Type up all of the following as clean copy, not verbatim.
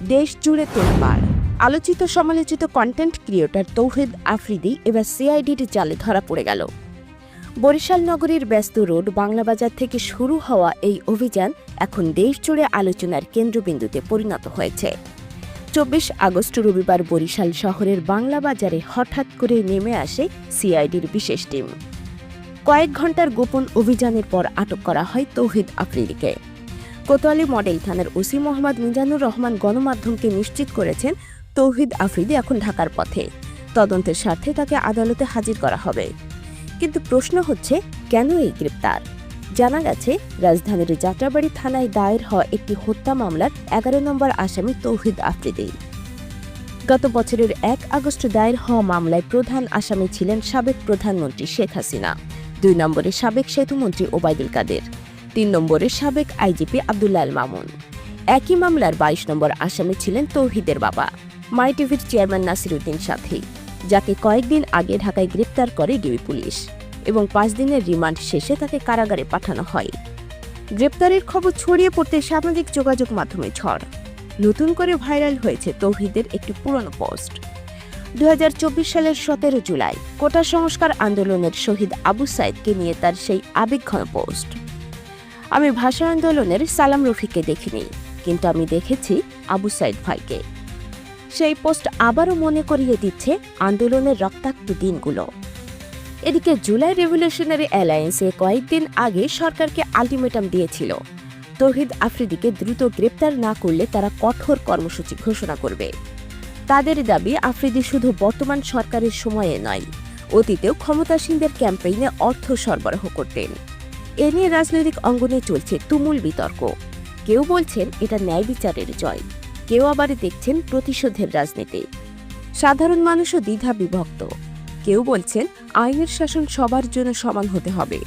দেশ জুড়ে তোলপাড়। আলোচিত সমালোচিত কন্টেন্ট ক্রিয়েটর তৌহিদ আফ্রিদি এবার সিআইডির জালে ধরা পড়ে গেল। বরিশাল নগরীর ব্যস্ত রোড বাংলাবাজার থেকে শুরু হওয়া এই অভিযান এখন দেশ জুড়ে আলোচনার কেন্দ্রবিন্দুতে পরিণত হয়েছে। ২৪ আগস্ট রবিবার বরিশাল শহরের বাংলাবাজারে হঠাৎ করে নেমে আসে সিআইডির বিশেষ টিম। কয়েক ঘণ্টার গোপন অভিযানের পর আটক করা হয় তৌহিদ আফ্রিদিকে। কোতোয়ালি মডেল থানার ওসি মোহাম্মদ মিজানুর রহমান গণমাধ্যমকে নিশ্চিত করেছেন, তৌহিদ আফ্রিদি এখন ঢাকার পথে। তদন্তের স্বার্থে তাকে আদালতে হাজির করা হবে। কিন্তু প্রশ্ন হচ্ছে, কেন এই গ্রেপ্তার? জানা গেছে, রাজধানীর যাত্রাবাড়ী থানায় দায়ের হওয়া একটি হত্যা মামলার ১১ নম্বর আসামি তৌহিদ আফ্রিদি। গত বছরের ১ আগস্ট দায়ের হওয়া মামলায় প্রধান আসামি ছিলেন সাবেক প্রধানমন্ত্রী শেখ হাসিনা, ২ নম্বরে সাবেক সেতুমন্ত্রী ওবায়দুল কাদের, ৩ নম্বরে সাবেক আইজিপি আব্দুল্লাহ আল মামুন। একই মামলার ২২ নম্বর আসামি ছিলেন তৌহিদের বাবা, মাই টিভির চেয়ারম্যান নাসিরউদ্দিন সাথী, যাকে কয়েকদিন আগে ঢাকায় গ্রেপ্তার করে ডিবি পুলিশ এবং ৫ দিনের রিমান্ড শেষে তাকে কারাগারে পাঠানো হয়। গ্রেপ্তারের খবর ছড়িয়ে পড়তে সামাজিক যোগাযোগ মাধ্যমে ঝড়। নতুন করে ভাইরাল হয়েছে তৌহিদের একটি পুরনো পোস্ট। ২০২৪ সালের ১৭ জুলাই কোটা সংস্কার আন্দোলনের শহীদ আবু সাইদকে নিয়ে তার সেই আবেগঘন পোস্ট। আমি ভাষা আন্দোলনের সালাম রফিককে দেখিনি, কিন্তু আমি দেখেছি আবু সাইদ ভাইকে। সেই পোস্ট আবারও মনে করিয়ে দিচ্ছে আন্দোলনের রক্তাক্ত দিনগুলো। এদিকে জুলাই রেভলিউশনারি অ্যালায়েন্সে কয়েকদিন আগে সরকারকে আলটিমেটাম দিয়েছিল, তৌহিদ আফ্রিদিকে দ্রুত গ্রেপ্তার না করলে তারা কঠোর কর্মসূচি ঘোষণা করবে। তাদের দাবি, আফ্রিদি শুধু বর্তমান সরকারের সময়ে নয়, অতীতেও ক্ষমতাসীনদের ক্যাম্পেইনে অর্থ সরবরাহ করতেন। এ নিয়ে রাজনৈতিক অঙ্গনে চলছে তুমুল বিতর্ক। কেউ বলছেন এটা ন্যায় বিচারের জয়, কেউ আবার দেখছেন প্রতিশোধের রাজনীতি। সাধারণ মানুষও দ্বিধা বিভক্ত। কেউ বলছেন আইনের শাসন সবার জন্য সমান হতে হবে,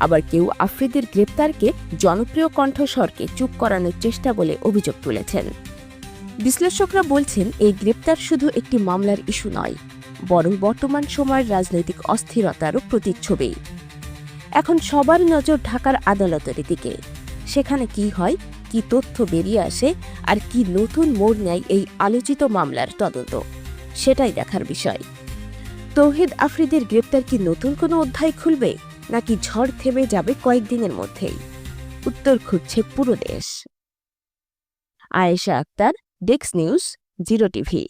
আবার কেউ আফ্রিদির গ্রেপ্তারকে জনপ্রিয় কণ্ঠস্বরকে চুপ করানোর চেষ্টা বলে অভিযোগ তুলেছেন। বিশ্লেষকরা বলছেন, এই গ্রেপ্তার শুধু একটি মামলার ইস্যু নয়, বরং বর্তমান সময়ের রাজনৈতিক অস্থিরতারও প্রতিচ্ছবি। এখন সবার নজর ঢাকার আদালতের দিকে। সেখানে কি হয়, কি তথ্য বেরিয়ে আসে, আর কি নতুন মোড় নেয় এই আলোচিত মামলার তদন্ত, সেটাই দেখার বিষয়। তৌহিদ আফ্রিদির গ্রেপ্তার কি নতুন কোনো অধ্যায় খুলবে, নাকি ঝড় থেমে যাবে কয়েকদিনের মধ্যেই? উত্তর খুঁজছে পুরো দেশ। Ayesha Akhtar, desk news, zero TV.